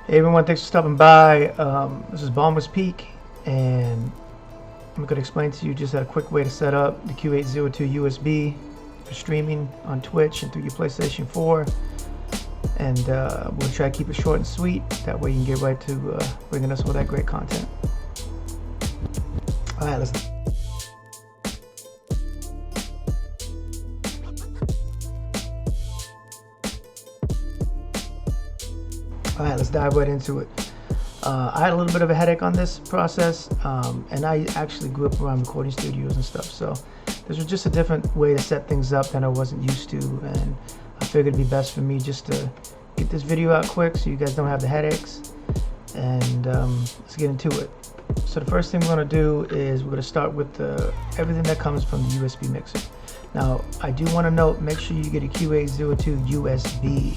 Hey everyone, thanks for stopping by. This is Bomber's Peak, and I'm going to explain to you just a quick way to set up the Q802 USB for streaming on Twitch and through your PlayStation 4. And we'll try to keep it short and sweet. That way you can get right to bringing us all that great content. Alright, let's dive right into it. I had a little bit of a headache on this process, and I actually grew up around recording studios and stuff, so this was just a different way to set things up that I wasn't used to, and I figured it'd be best for me just to get this video out quick so you guys don't have the headaches, and let's get into it. So the first thing we're going to do is we're going to start with everything that comes from the USB mixer. Now I do want to note, make sure you get a Q802 USB.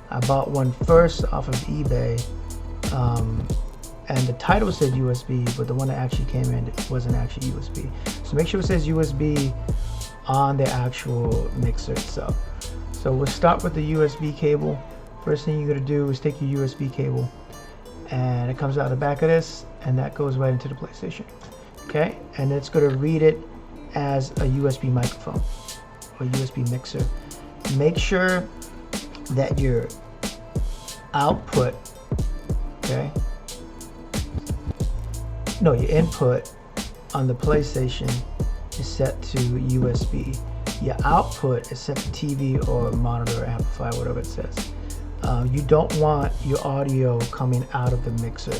I bought one first off of eBay, and the title said USB, but the one that actually came in wasn't actually USB. So make sure it says USB on the actual mixer itself. So we'll start with the USB cable. First thing you're going to do is take your USB cable, and it comes out the back of this, and that goes right into the PlayStation. Okay, and it's going to read it as a USB microphone or USB mixer. Make sure that your output, your input on the PlayStation is set to USB. Your output is set to TV or monitor, amplifier, whatever it says. You don't want your audio coming out of the mixer.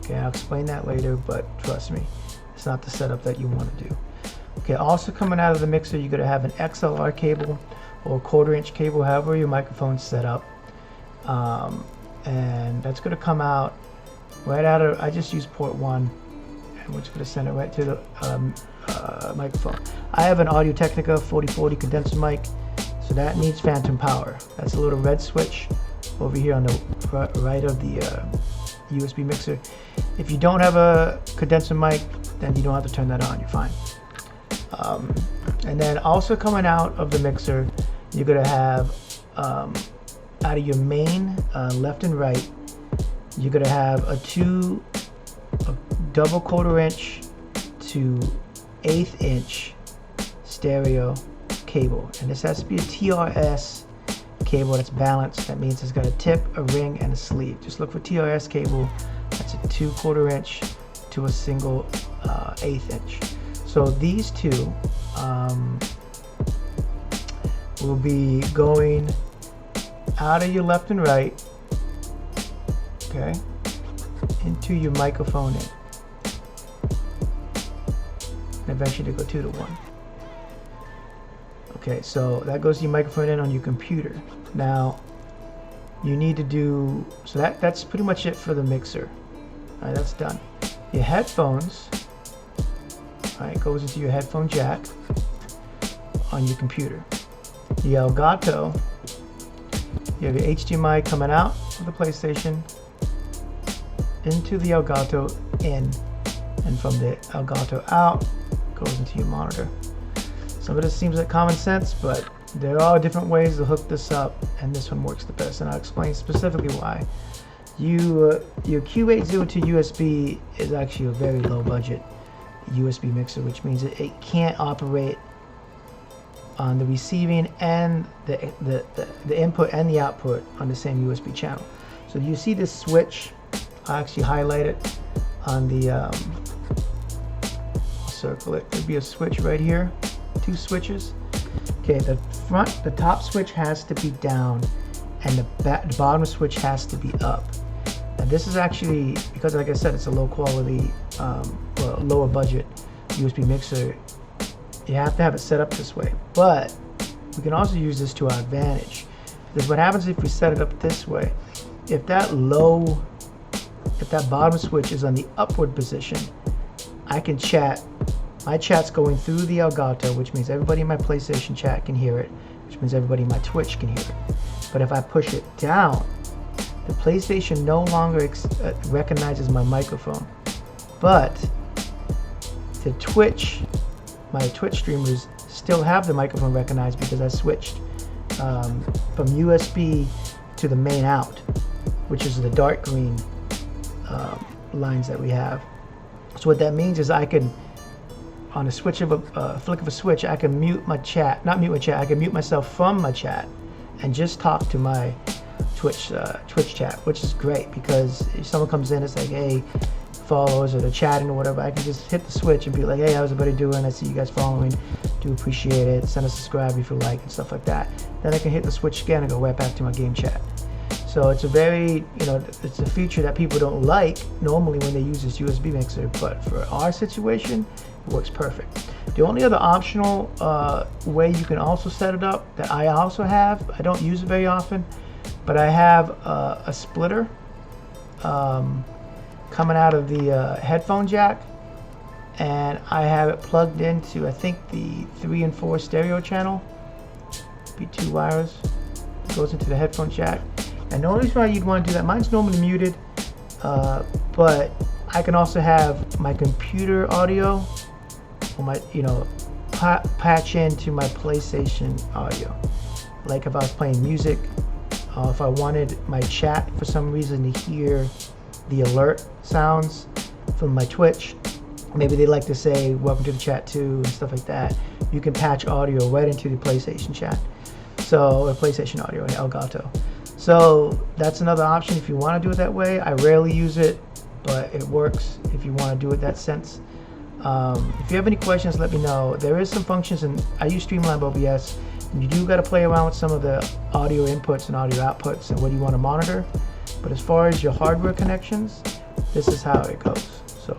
Okay, I'll explain that later, but trust me, it's not the setup that you want to do. Okay, also coming out of the mixer, you're going to have an XLR cable or a 1/4-inch cable, however your microphone's set up, and that's going to come out right out of, I just use port 1, and we're just going to send it right to the microphone. I have an Audio Technica 4040 condenser mic, so that needs phantom power. That's a little red switch over here on the right of the USB mixer. If you don't have a condenser mic, then you don't have to turn that on, you're fine. And then also coming out of the mixer, you're going to have out of your main left and right, you're going to have a double 1/4-inch to 1/8 inch stereo cable, and this has to be a TRS cable that's balanced. That means it's got a tip, a ring, and a sleeve. Just look for TRS cable. That's a 2 1/4-inch to a single 1/8 inch. So these two will be going out of your left and right, okay, into your microphone in, and eventually go 2 to 1. Okay, so that goes to your microphone in on your computer. Now you need to do, so that's pretty much it for the mixer. All right, that's done. Your headphones, all right, goes into your headphone jack on your computer. The Elgato, you have your HDMI coming out of the PlayStation into the Elgato in, and from the Elgato out goes into your monitor. Some of this seems like common sense, but there are different ways to hook this up, and this one works the best, and I'll explain specifically why. Your Q802 USB is actually a very low budget USB mixer, which means it can't operate on the receiving and the input and the output on the same USB channel. So you see this switch, I actually highlight it on the I'll circle it. There'd be a switch right here, 2 switches. Okay, the top switch has to be down, and the bottom switch has to be up. And this is actually, because like I said, it's a low quality, well, lower budget USB mixer, you have to have it set up this way. But we can also use this to our advantage, because what happens if we set it up this way, if that bottom switch is on the upward position, I can chat. My chat's going through the Elgato, which means everybody in my PlayStation chat can hear it, which means everybody in my Twitch can hear it. But if I push it down, the PlayStation no longer recognizes my microphone, but the Twitch, my Twitch streamers still have the microphone recognized, because I switched from USB to the main out. which is the dark green lines that we have. So what that means is I can, on a switch of a flick of a switch, I can mute my chat, not mute my chat, I can mute myself from my chat and just talk to my Twitch chat, which is great, because if someone comes in, it's like, hey, followers, or they're chatting or whatever, I can just hit the switch and be like, hey, how's everybody doing? I see you guys following, do appreciate it, send a subscribe if you like, and stuff like that. Then I can hit the switch again and go right back to my game chat. So it's a very, it's a feature that people don't like normally when they use this USB mixer, but for our situation, it works perfect. The only other optional way you can also set it up that I also have, I don't use it very often, but I have a splitter coming out of the headphone jack, and I have it plugged into, I think, the 3 and 4 stereo channel. Be 2 wires, goes into the headphone jack. And the only reason why you'd want to do that, mine's normally muted, but I can also have my computer audio, or my, patch into my PlayStation audio. Like if I was playing music, if I wanted my chat for some reason to hear the alert sounds from my Twitch, maybe they like to say welcome to the chat too and stuff like that, you can patch audio right into the PlayStation chat. So, or PlayStation audio in Elgato. So that's another option if you want to do it that way. I rarely use it, but it works if you want to do it that sense. If you have any questions, let me know. There is some functions, and I use Streamline OBS, and you do got to play around with some of the audio inputs and audio outputs and what you want to monitor. But as far as your hardware connections, this is how it goes. So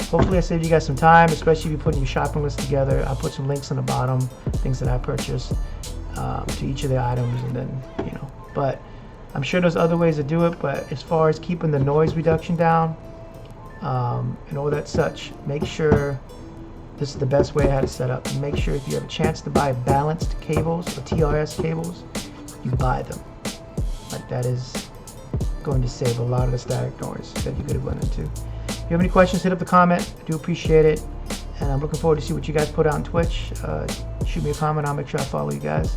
hopefully I saved you guys some time, especially if you're putting your shopping list together. I'll put some links on the bottom, things that I purchased to each of the items, and then, but I'm sure there's other ways to do it. But as far as keeping the noise reduction down and all that such, make sure this is the best way I had it set up. And make sure if you have a chance to buy balanced cables or TRS cables, you buy them. Like, that is going to save a lot of the static noise that you could have run into. If you have any questions, hit up the comment. I do appreciate it, and I'm looking forward to see what you guys put out on Twitch. Shoot me a comment, I'll make sure I follow you guys.